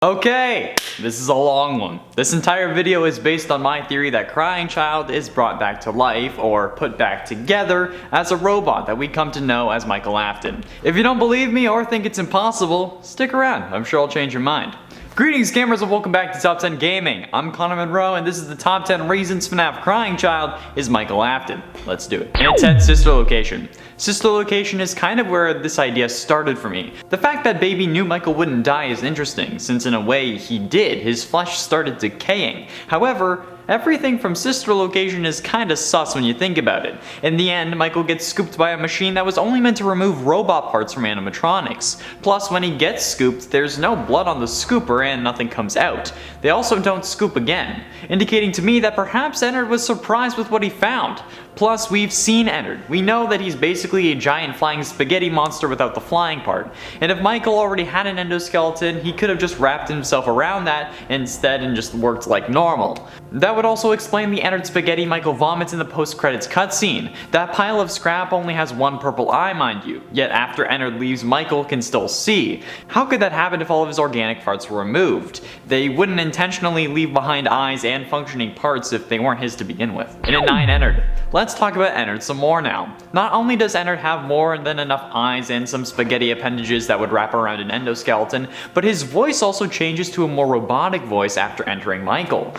Okay, this is a long one. This entire video is based on my theory that Crying Child is brought back to life or put back together as a robot that we come to know as Michael Afton. If you don't believe me or think it's impossible, stick around, I'm sure I'll change your mind. Greetings gamers and welcome back to Top 10 Gaming. I'm Connor Monroe and this is the Top 10 Reasons FNAF Crying Child is Michael Afton. Let's do it. In its 10th sister location. Sister location is kind of where this idea started for me. The fact that Baby knew Michael wouldn't die is interesting, since in a way he did. His flesh started decaying. However, everything from sister location is kinda sus when you think about it. In the end, Michael gets scooped by a machine that was only meant to remove robot parts from animatronics. Plus, when he gets scooped, there's no blood on the scooper and nothing comes out. They also don't scoop again, indicating to me that perhaps Ennard was surprised with what he found. Plus, we've seen Ennard. We know that he's basically a giant flying spaghetti monster without the flying part. And if Michael already had an endoskeleton, he could have just wrapped himself around that instead and just worked like normal. That would also explain the Ennard spaghetti Michael vomits in the post-credits cutscene. That pile of scrap only has one purple eye, mind you, yet after Ennard leaves, Michael can still see. How could that happen if all of his organic parts were removed? They wouldn't intentionally leave behind eyes and functioning parts if they weren't his to begin with. In at 9, Ennard. Let's talk about Ennard some more now. Not only does Ennard have more than enough eyes and some spaghetti appendages that would wrap around an endoskeleton, but his voice also changes to a more robotic voice after entering Michael.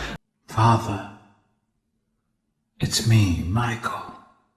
Father, it's me, Michael.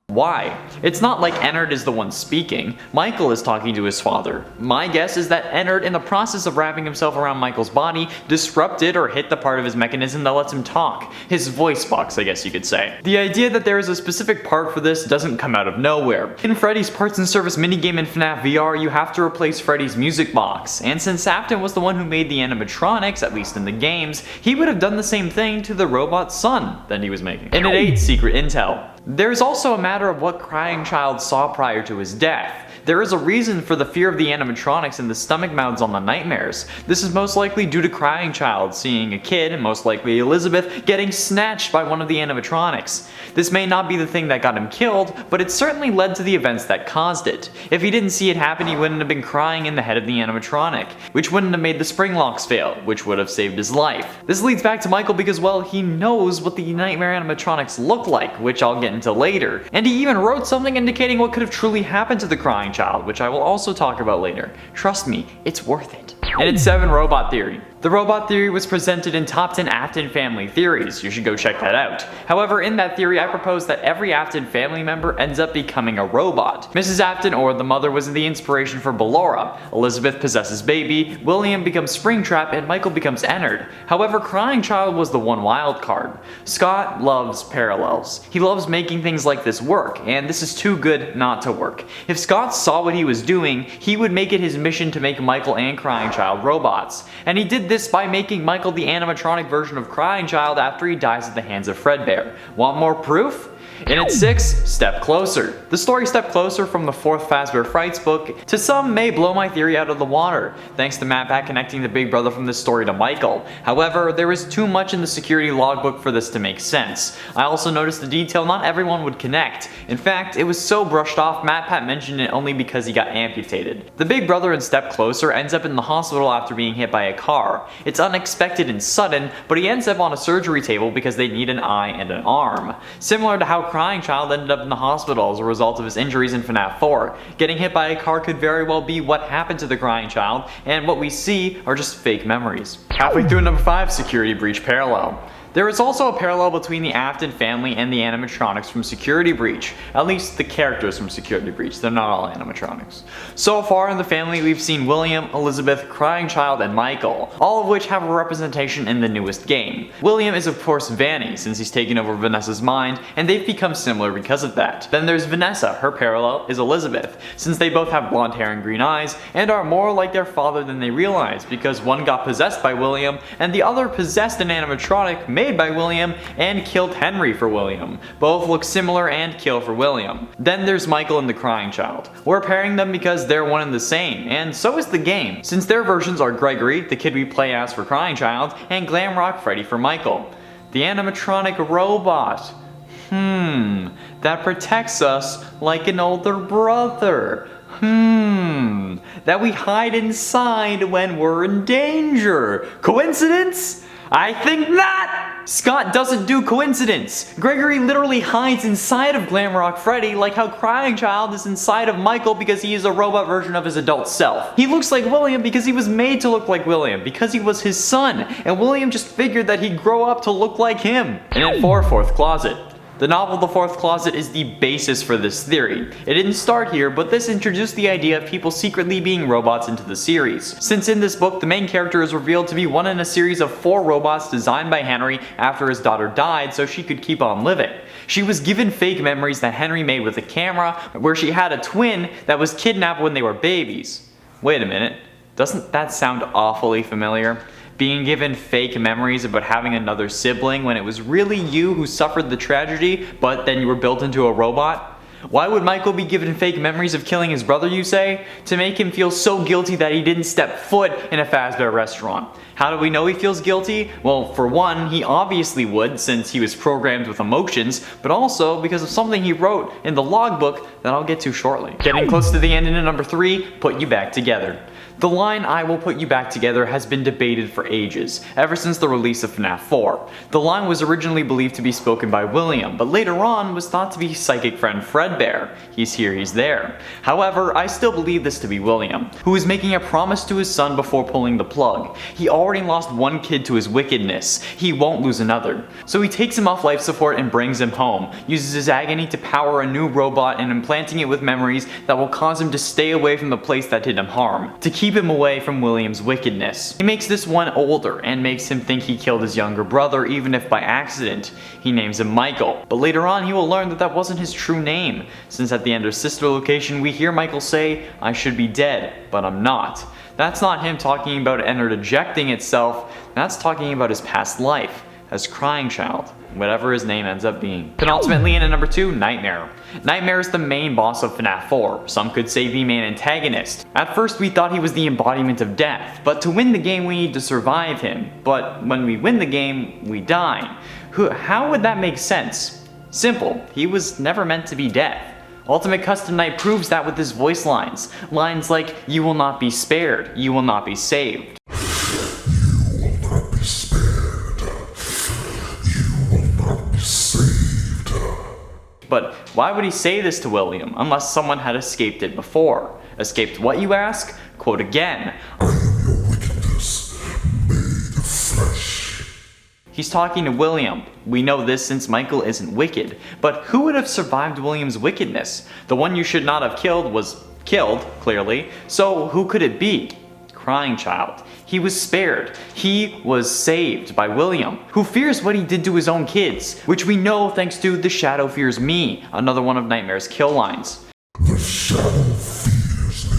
Why? It's not like Ennard is the one speaking. Michael is talking to his father. My guess is that Ennard, in the process of wrapping himself around Michael's body, disrupted or hit the part of his mechanism that lets him talk. His voice box, I guess you could say. The idea that there is a specific part for this doesn't come out of nowhere. In Freddy's Parts and Service minigame in FNAF VR, you have to replace Freddy's music box. And since Afton was the one who made the animatronics, at least in the games, he would have done the same thing to the robot's son that he was making. And at 8, Secret Intel. There's also a matter of what Crying Child saw prior to his death. There is a reason for the fear of the animatronics and the stomach mouths on the nightmares. This is most likely due to Crying Child seeing a kid, and most likely Elizabeth, getting snatched by one of the animatronics. This may not be the thing that got him killed, but it certainly led to the events that caused it. If he didn't see it happen, he wouldn't have been crying in the head of the animatronic, which wouldn't have made the spring locks fail, which would have saved his life. This leads back to Michael because, well, he knows what the nightmare animatronics look like, which I'll get into later. And he even wrote something indicating what could have truly happened to the Crying Child, which I will also talk about later. Trust me, it's worth it. And it's 7, Robot Theory. The robot theory was presented in Top 10 Afton family theories. You should go check that out. However, in that theory, I propose that every Afton family member ends up becoming a robot. Mrs. Afton, or the mother, was the inspiration for Ballora. Elizabeth possesses Baby, William becomes Springtrap, and Michael becomes Ennard. However, Crying Child was the one wild card. Scott loves parallels. He loves making things like this work, and this is too good not to work. If Scott saw what he was doing, he would make it his mission to make Michael and Crying Child robots. And he did this by making Michael the animatronic version of Crying Child after he dies at the hands of Fredbear. Want more proof? In at 6, Step Closer. The story Step Closer from the 4th Fazbear Frights book to some may blow my theory out of the water, thanks to matpat connecting the big brother from this story to Michael. However, there is too much in the security logbook for this to make sense. I also noticed the detail not everyone would connect. In fact, it was so brushed off, matpat mentioned it only because he got amputated. The big brother in Step Closer ends up in the hospital after being hit by a car. It's unexpected and sudden, but he ends up on a surgery table because they need an eye and an arm. Similar to how Crying Child ended up in the hospital as a result of his injuries in FNAF 4. Getting hit by a car could very well be what happened to the Crying Child, and what we see are just fake memories. Halfway through number 5, Security Breach Parallel. There is also a parallel between the Afton family and the animatronics from Security Breach. At least the characters from Security Breach, they're not all animatronics. So far in the family we've seen William, Elizabeth, Crying Child, and Michael, all of which have a representation in the newest game. William is of course Vanny, since he's taken over Vanessa's mind, and they've become similar because of that. Then there's Vanessa, her parallel is Elizabeth, since they both have blonde hair and green eyes, and are more like their father than they realize, because one got possessed by William, and the other possessed an animatronic made by William and killed Henry for William. Both look similar and kill for William. Then there's Michael and the Crying Child. We're pairing them because they're one and the same, and so is the game, since their versions are Gregory, the kid we play as for Crying Child, and Glamrock Freddy for Michael. The animatronic robot. That protects us like an older brother. That we hide inside when we're in danger. Coincidence? I think not! Scott doesn't do coincidence. Gregory literally hides inside of Glamrock Freddy like how Crying Child is inside of Michael because he is a robot version of his adult self. He looks like William because he was made to look like William because he was his son, and William just figured that he'd grow up to look like him. And in Fourth Closet. The novel The Fourth Closet is the basis for this theory. It didn't start here, but this introduced the idea of people secretly being robots into the series. Since in this book, the main character is revealed to be one in a series of 4 robots designed by Henry after his daughter died so she could keep on living. She was given fake memories that Henry made with a camera, where she had a twin that was kidnapped when they were babies. Wait a minute, doesn't that sound awfully familiar? Being given fake memories about having another sibling when it was really you who suffered the tragedy, but then you were built into a robot? Why would Michael be given fake memories of killing his brother, you say? To make him feel so guilty that he didn't step foot in a Fazbear restaurant. How do we know he feels guilty? Well, for one, he obviously would since he was programmed with emotions, but also because of something he wrote in the logbook that I'll get to shortly. Getting close to the end into number 3, put you back together. The line "I will put you back together" has been debated for ages, ever since the release of FNAF 4. The line was originally believed to be spoken by William, but later on was thought to be psychic friend Fredbear. He's here, he's there. However, I still believe this to be William, who is making a promise to his son before pulling the plug. He already lost one kid to his wickedness, he won't lose another. So he takes him off life support and brings him home, uses his agony to power a new robot and implanting it with memories that will cause him to stay away from the place that did him harm, to keep him away from William's wickedness. He makes this one older and makes him think he killed his younger brother even if by accident. He names him Michael, but later on he will learn that that wasn't his true name, since at the end of Sister Location we hear Michael say, "I should be dead, but I'm not." That's not him talking about Ennard ejecting itself, that's talking about his past life as Crying Child, whatever his name ends up being. Penultimately in at number 2, Nightmare. Nightmare is the main boss of FNAF 4, some could say the main antagonist. At first we thought he was the embodiment of death, but to win the game we need to survive him. But when we win the game, we die. How would that make sense? Simple, he was never meant to be death. Ultimate Custom Night proves that with his voice lines. Lines like, "You will not be spared, you will not be saved." But why would he say this to William unless someone had escaped it before? Escaped what, you ask? Quote again. "I am your wickedness, made of flesh." He's talking to William. We know this since Michael isn't wicked. But who would have survived William's wickedness? The one you should not have killed was killed, clearly. So who could it be? Crying Child. He was spared. He was saved by William, who fears what he did to his own kids, which we know thanks to "The Shadow Fears Me," another one of Nightmare's kill lines. "The shadow fears me."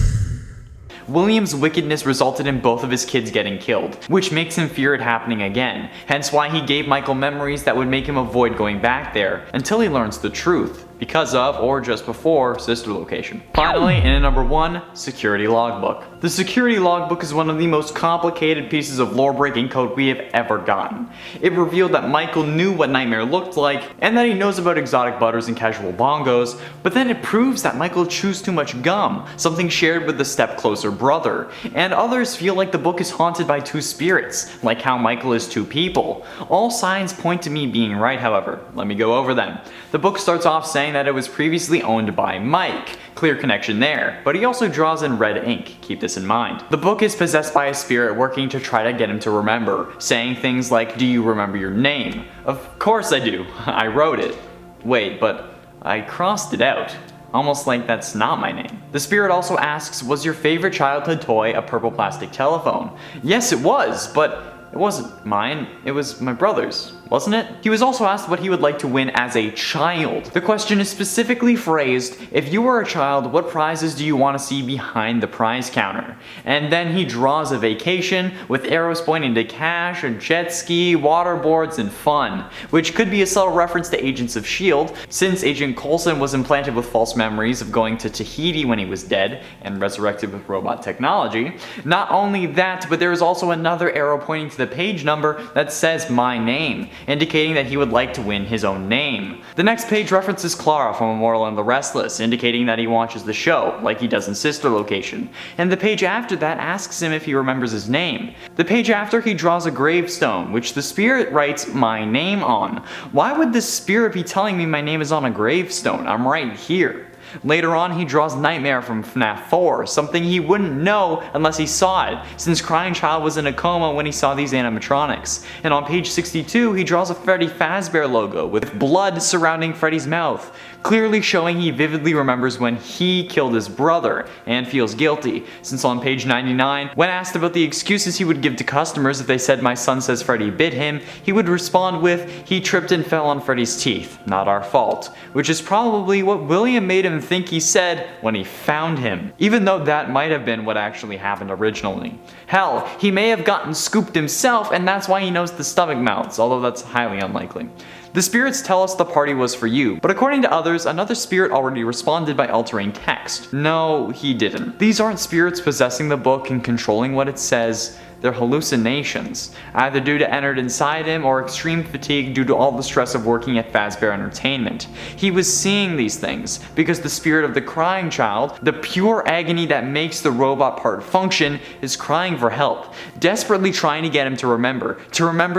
William's wickedness resulted in both of his kids getting killed, which makes him fear it happening again, hence why he gave Michael memories that would make him avoid going back there, until he learns the truth. Because of, or just before, Sister Location. Finally, in at number 1, Security Logbook. The Security Logbook is one of the most complicated pieces of lore-breaking code we have ever gotten. It revealed that Michael knew what Nightmare looked like, and that he knows about exotic butters and casual bongos, but then it proves that Michael chews too much gum, something shared with the Step Closer brother, and others feel like the book is haunted by 2 spirits, like how Michael is 2 people. All signs point to me being right, however. Let me go over them. The book starts off saying that it was previously owned by Mike. Clear connection there, but he also draws in red ink, keep this in mind. The book is possessed by a spirit working to try to get him to remember, saying things like, "Do you remember your name?" Of course I do, I wrote it. Wait, but I crossed it out. Almost like that's not my name. The spirit also asks, "Was your favorite childhood toy a purple plastic telephone?" Yes it was, but it wasn't mine, it was my brother's, wasn't it? He was also asked what he would like to win as a child. The question is specifically phrased, "If you were a child, what prizes do you want to see behind the prize counter?" And then he draws a vacation with arrows pointing to cash, a jet ski, waterboards, and fun, which could be a subtle reference to Agents of S.H.I.E.L.D., since Agent Coulson was implanted with false memories of going to Tahiti when he was dead, and resurrected with robot technology. Not only that, but there is also another arrow pointing to the page number that says "My name." indicating that he would like to win his own name. The next page references Clara from Immortal and the Restless, indicating that he watches the show, like he does in Sister Location. And the page after that asks him if he remembers his name. The page after, he draws a gravestone, which the spirit writes my name on. Why would this spirit be telling me my name is on a gravestone? I'm right here. Later on, he draws Nightmare from FNAF 4, something he wouldn't know unless he saw it, since Crying Child was in a coma when he saw these animatronics. And on page 62, he draws a Freddy Fazbear logo with blood surrounding Freddy's mouth, clearly showing he vividly remembers when he killed his brother and feels guilty, since on page 99, when asked about the excuses he would give to customers if they said my son says Freddy bit him, he would respond with, he tripped and fell on Freddy's teeth, not our fault, which is probably what William made him think he said when he found him, even though that might have been what actually happened originally. Hell, he may have gotten scooped himself and that's why he knows the stomach mouths, although that's highly unlikely. The spirits tell us the party was for you, but according to others, another spirit already responded by altering text. No, he didn't. These aren't spirits possessing the book and controlling what it says. They're hallucinations, either due to Ennard inside him or extreme fatigue due to all the stress of working at Fazbear Entertainment. He was seeing these things because the spirit of the crying child, the pure agony that makes the robot part function, is crying for help, desperately trying to get him to remember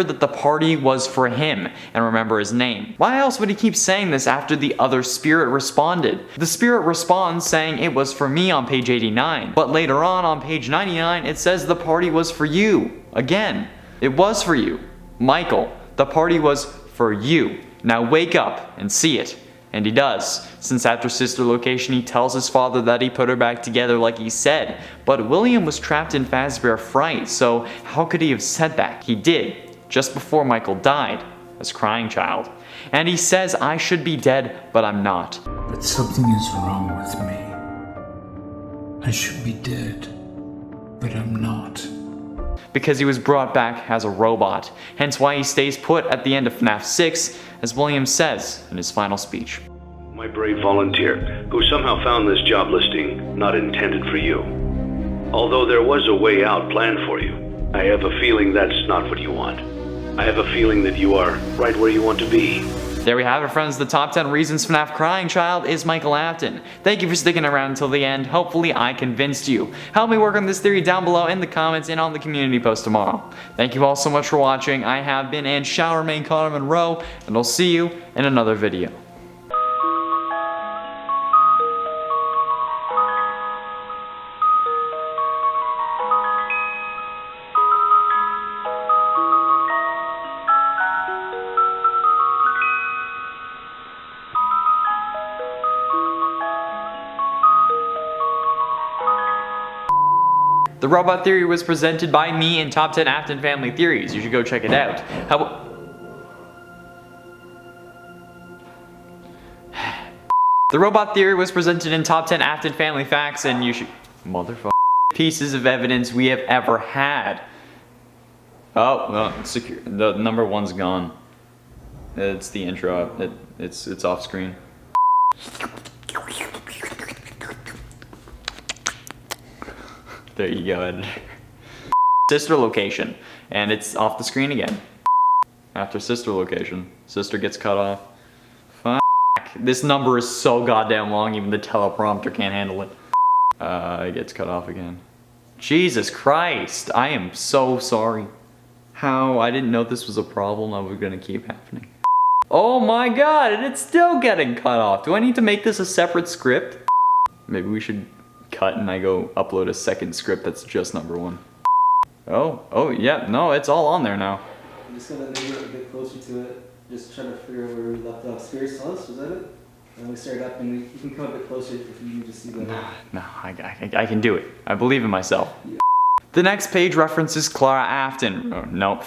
that the party was for him and remember his name. Why else would he keep saying this after the other spirit responded? The spirit responds saying it was for me on page 89, but later on page 99 it says the party was for you. Again, it was for you. Michael, the party was for you. Now wake up and see it. And he does, since after Sister Location he tells his father that he put her back together like he said, but William was trapped in Fazbear Fright, so how could he have said that? He did, just before Michael died, as Crying Child. And he says I should be dead, but I'm not. But something is wrong with me. I should be dead, but I'm not. Because he was brought back as a robot, hence why he stays put at the end of FNAF 6, as William says in his final speech. My brave volunteer, who somehow found this job listing not intended for you. Although there was a way out planned for you, I have a feeling that's not what you want. I have a feeling that you are right where you want to be. There we have it, friends. The top 10 reasons FNAF Crying Child is Michael Afton. Thank you for sticking around until the end. Hopefully I convinced you. Help me work on this theory down below in the comments and on the community post tomorrow. Thank you all so much for watching. I have been and shall remain Connor Monroe, and I'll see you in another video. The Robot Theory was presented by me in Top 10 Afton Family Theories. You should go check it out. The Robot Theory was presented in Top 10 Afton Family Facts, and you should... Motherfucker. Pieces of evidence we have ever had. Oh, no, it's secure. The number one's gone. It's the intro. It's off screen. There you go, editor. Sister Location, and it's off the screen again. After Sister Location, Sister gets cut off. Fuck. This number is so goddamn long, even the teleprompter can't handle it. It gets cut off again. Jesus Christ, I am so sorry. How? I didn't know this was a problem that was gonna keep happening. Oh my god, and it's still getting cut off. Do I need to make this a separate script? Maybe we should cut and I go upload a second script that's just number one. Oh yeah, no, it's all on there now. I'm just gonna move it a bit closer to it, just trying to figure out where we left off. Spirits tell us, was that it? And we started up, and you can come a bit closer if you need to see the... No, I can do it. I believe in myself. Yeah. The next page references Clara Afton. Oh, nope.